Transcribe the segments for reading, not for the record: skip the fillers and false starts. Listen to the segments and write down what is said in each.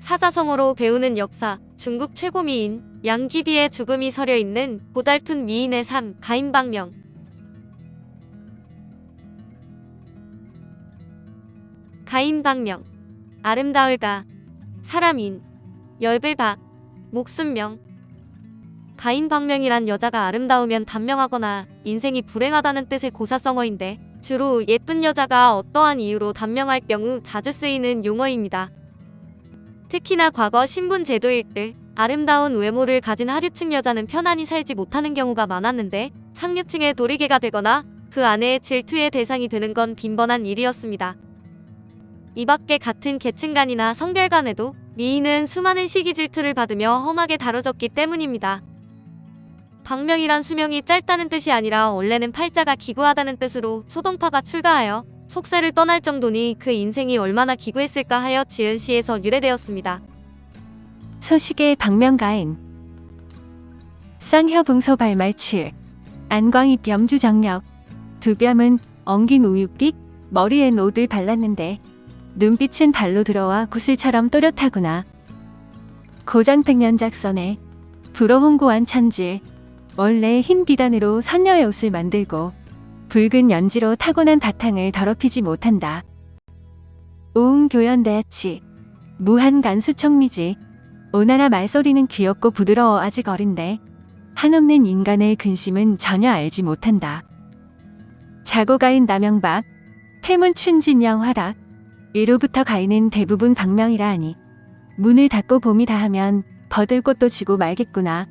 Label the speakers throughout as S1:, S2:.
S1: 사자성어로 배우는 역사, 중국 최고 미인, 양귀비의 죽음이 서려있는 고달픈 미인의 삶, 가인방명. 가인방명. 아름다울가. 사람인. 열불박. 목숨명. 가인방명이란 여자가 아름다우면 단명하거나 인생이 불행하다는 뜻의 고사성어인데 주로 예쁜 여자가 어떠한 이유로 단명할 경우 자주 쓰이는 용어입니다. 특히나 과거 신분 제도일 때 아름다운 외모를 가진 하류층 여자는 편안히 살지 못하는 경우가 많았는데 상류층의 도리개가 되거나 그 아내의 질투의 대상이 되는 건 빈번한 일이었습니다. 이 밖에 같은 계층 간이나 성별 간에도 미인은 수많은 시기 질투를 받으며 험하게 다뤄졌기 때문입니다. 방명이란 수명이 짧다는 뜻이 아니라 원래는 팔자가 기구하다는 뜻으로 소동파가 출가하여 속세를 떠날 정도니 그 인생이 얼마나 기구했을까 하여 지은 시에서 유래되었습니다.
S2: 소식의 방명가인. 쌍혀붕소 발말칠. 안광이 염주정력. 두 뺨은 엉긴 우유빛, 머리엔 옷을 발랐는데 눈빛은 발로 들어와 구슬처럼 또렷하구나. 고장 백년작선에 불어홍고한 천질. 원래 흰 비단으로 선녀의 옷을 만들고 붉은 연지로 타고난 바탕을 더럽히지 못한다. 오응교연대야치. 무한간수청미지. 오나라 말소리는 귀엽고 부드러워 아직 어린데 한없는 인간의 근심은 전혀 알지 못한다. 자고가인 남영박. 폐문춘진영 화락. 이로부터 가인은 대부분 방명이라 하니 문을 닫고 봄이 다하면 버들꽃도 지고 말겠구나.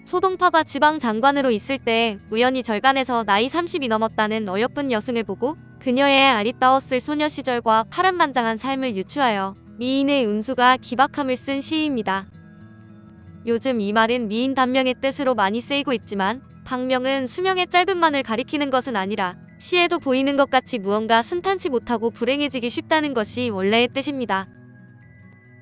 S1: 소동파가 지방 장관으로 있을 때 우연히 절간에서 나이 30이 넘었다는 어여쁜 여승을 보고 그녀의 아리따웠을 소녀 시절과 파란만장한 삶을 유추하여 미인의 운수가 기박함을 쓴 시입니다. 요즘 이 말은 미인 단명의 뜻으로 많이 쓰이고 있지만 방명은 수명의 짧음만을 가리키는 것은 아니라 시에도 보이는 것 같이 무언가 순탄치 못하고 불행해지기 쉽다는 것이 원래의 뜻입니다.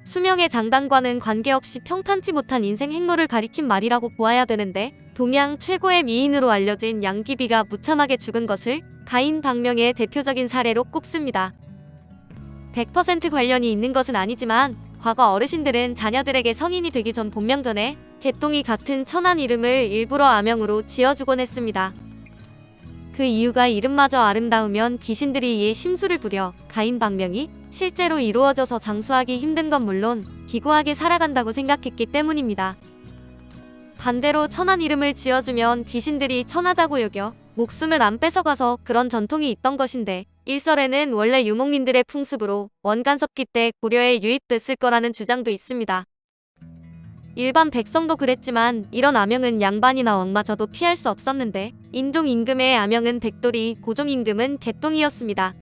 S1: 수명의 장단과는 관계없이 평탄치 못한 인생 행로를 가리킨 말이라고 보아야 되는데 동양 최고의 미인으로 알려진 양귀비가 무참하게 죽은 것을 가인방명의 대표적인 사례로 꼽습니다. 100% 관련이 있는 것은 아니지만 과거 어르신들은 자녀들에게 성인이 되기 전 본명 전에 개똥이 같은 천한 이름을 일부러 아명으로 지어주곤 했습니다. 그 이유가 이름마저 아름다우면 귀신들이 이에 심술을 부려 가인방명이 실제로 이루어져서 장수하기 힘든 건 물론 기구하게 살아간다고 생각했기 때문입니다. 반대로 천한 이름을 지어주면 귀신들이 천하다고 여겨 목숨을 안 뺏어가서 그런 전통이 있던 것인데 일설에는 원래 유목민들의 풍습으로 원간섭기 때 고려에 유입됐을 거라는 주장도 있습니다. 일반 백성도 그랬지만 이런 아명은 양반이나 왕마저도 피할 수 없었는데 인종 임금의 아명은 백돌이, 고종 임금은 개똥이었습니다.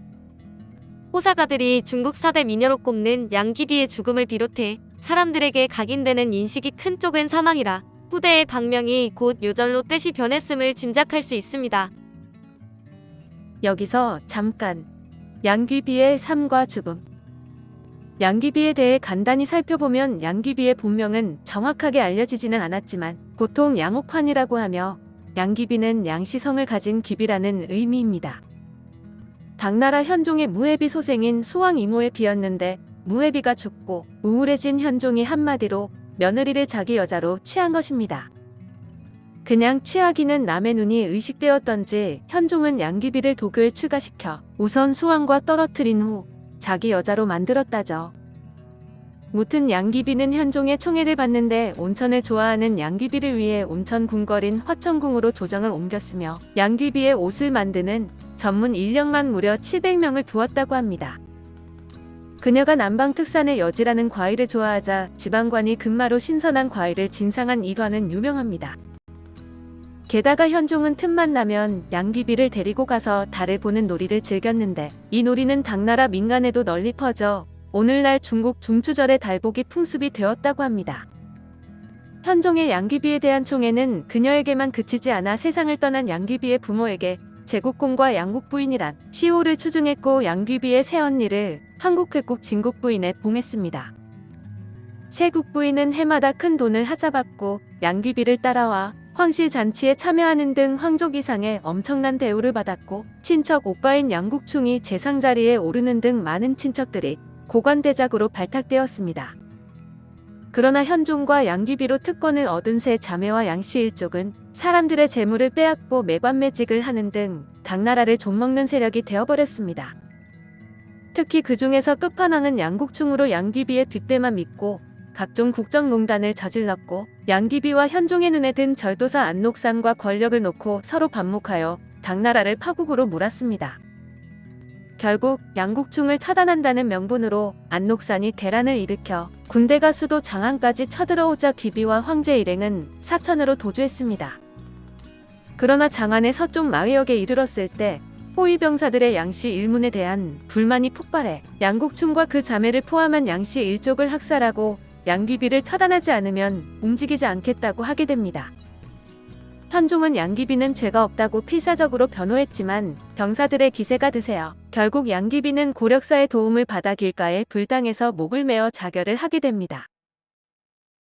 S1: 호사가들이 중국 4대 미녀로 꼽는 양귀비의 죽음을 비롯해 사람들에게 각인되는 인식이 큰 쪽은 사망이라 후대의 방명이 곧 요절로 뜻이 변했음을 짐작할 수 있습니다.
S3: 여기서 잠깐 양귀비의 삶과 죽음. 양귀비에 대해 간단히 살펴보면 양귀비의 본명은 정확하게 알려지지는 않았지만 보통 양옥환이라고 하며 양귀비는 양시성을 가진 귀비라는 의미입니다. 당나라 현종의 무해비 소생인 수왕 이모의 비였는데 무해비가 죽고 우울해진 현종이 한마디로 며느리를 자기 여자로 취한 것입니다. 그냥 취하기는 남의 눈이 의식되었던지 현종은 양귀비를 도교에 추가시켜 우선 수왕과 떨어뜨린 후 자기 여자로 만들었다죠. 무튼 양귀비는 현종의 총애를 받는데 온천을 좋아하는 양귀비를 위해 온천 궁궐인 화천궁으로 조정을 옮겼으며 양귀비의 옷을 만드는 전문 인력만 무려 700명을 두었다고 합니다. 그녀가 남방 특산의 여지라는 과일을 좋아하자 지방관이 금마로 신선한 과일을 진상한 일화는 유명합니다. 게다가 현종은 틈만 나면 양귀비를 데리고 가서 달을 보는 놀이를 즐겼는데 이 놀이는 당나라 민간에도 널리 퍼져 오늘날 중국 중추절의 달보기 풍습이 되었다고 합니다. 현종의 양귀비에 대한 총애는 그녀에게만 그치지 않아 세상을 떠난 양귀비의 부모에게 제국공과 양국 부인이란 시호를 추증했고 양귀비의 새언니를 한국회국 진국 부인에 봉했습니다. 세국 부인은 해마다 큰 돈을 하자받고 양귀비를 따라와 황실 잔치에 참여하는 등 황족 이상의 엄청난 대우를 받았고 친척 오빠인 양국충이 재상 자리에 오르는 등 많은 친척들이 고관대작으로 발탁되었습니다. 그러나 현종과 양귀비로 특권을 얻은 세 자매와 양씨 일족은 사람들의 재물을 빼앗고 매관매직을 하는 등 당나라를 좀먹는 세력이 되어버렸습니다. 특히 그 중에서 끝판왕은 양국충으로 양귀비의 뒷배만 믿고 각종 국정농단을 저질렀고, 양귀비와 현종의 눈에 든 절도사 안녹산과 권력을 놓고 서로 반목하여 당나라를 파국으로 몰았습니다. 결국 양국충을 처단한다는 명분으로 안녹산이 대란을 일으켜 군대가 수도 장안까지 쳐들어오자 귀비와 황제 일행은 사천으로 도주했습니다. 그러나 장안의 서쪽 마의역에 이르렀을 때 호위병사들의 양씨 일문에 대한 불만이 폭발해 양국충과 그 자매를 포함한 양씨 일족을 학살하고 양귀비를 처단하지 않으면 움직이지 않겠다고 하게 됩니다. 현종은 양귀비는 죄가 없다고 필사적으로 변호했지만 병사들의 기세가 드세요. 결국 양귀비는 고력사의 도움을 받아 길가에 불당해서 목을 메어 자결을 하게 됩니다.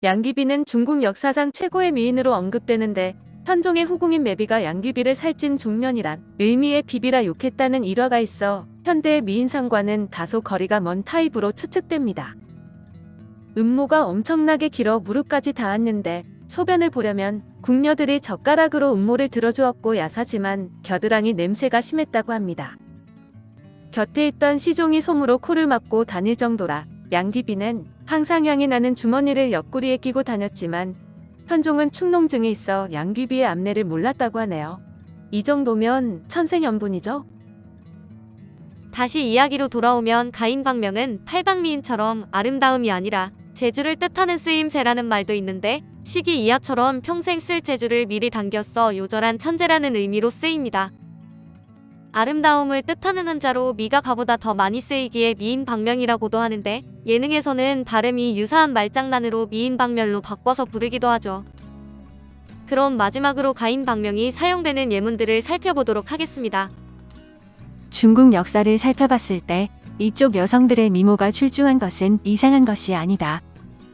S3: 양귀비는 중국 역사상 최고의 미인으로 언급되는데, 현종의 후궁인 매비가 양귀비를 살찐 종년이란 의미의 비비라 욕했다는 일화가 있어 현대의 미인상과는 다소 거리가 먼 타입으로 추측됩니다. 음모가 엄청나게 길어 무릎까지 닿았는데 소변을 보려면 궁녀들이 젓가락으로 음모를 들어주었고 야사지만 겨드랑이 냄새가 심했다고 합니다. 곁에 있던 시종이 솜으로 코를 막고 다닐 정도라 양귀비는 항상 향이 나는 주머니를 옆구리에 끼고 다녔지만 현종은 축농증이 있어 양귀비의 암내를 몰랐다고 하네요. 이 정도면 천생연분이죠?
S1: 다시 이야기로 돌아오면 가인방명은 팔방미인처럼 아름다움이 아니라 재주를 뜻하는 쓰임새라는 말도 있는데, 시기 이하처럼 평생 쓸 재주를 미리 당겨 써 요절한 천재라는 의미로 쓰입니다. 아름다움을 뜻하는 한자로 미가 가보다 더 많이 쓰이기에 미인방명이라고도 하는데, 예능에서는 발음이 유사한 말장난으로 미인방멸로 바꿔서 부르기도 하죠. 그럼 마지막으로 가인방명이 사용되는 예문들을 살펴보도록 하겠습니다.
S2: 중국 역사를 살펴봤을 때 이쪽 여성들의 미모가 출중한 것은 이상한 것이 아니다.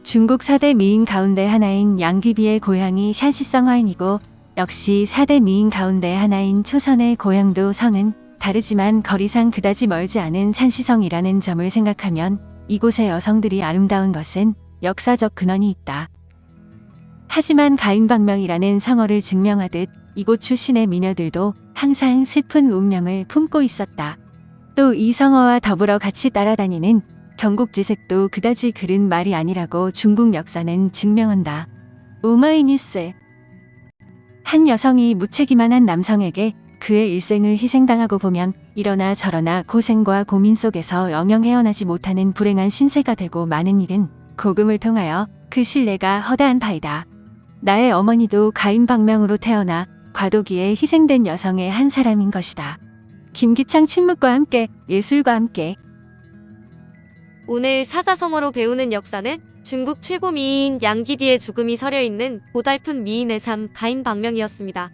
S2: 중국 4대 미인 가운데 하나인 양귀비의 고향이 샨시성화인이고, 역시 4대 미인 가운데 하나인 초선의 고향도 성은 다르지만 거리상 그다지 멀지 않은 산시성이라는 점을 생각하면 이곳의 여성들이 아름다운 것은 역사적 근원이 있다. 하지만 가인방명이라는 성어를 증명하듯 이곳 출신의 미녀들도 항상 슬픈 운명을 품고 있었다. 또 이 성어와 더불어 같이 따라다니는 경국지색도 그다지 그른 말이 아니라고 중국 역사는 증명한다. 오마이뉴스. 한 여성이 무책임한 한 남성에게 그의 일생을 희생당하고 보면 이러나 저러나 고생과 고민 속에서 영영 헤어나지 못하는 불행한 신세가 되고 많은 일은 고금을 통하여 그 신뢰가 허다한 바이다. 나의 어머니도 가인방명으로 태어나 과도기에 희생된 여성의 한 사람인 것이다. 김기창 침묵과 함께, 예술과 함께.
S1: 오늘 사자성어로 배우는 역사는 중국 최고 미인 양귀비의 죽음이 서려있는 고달픈 미인의 삶 가인방명이었습니다.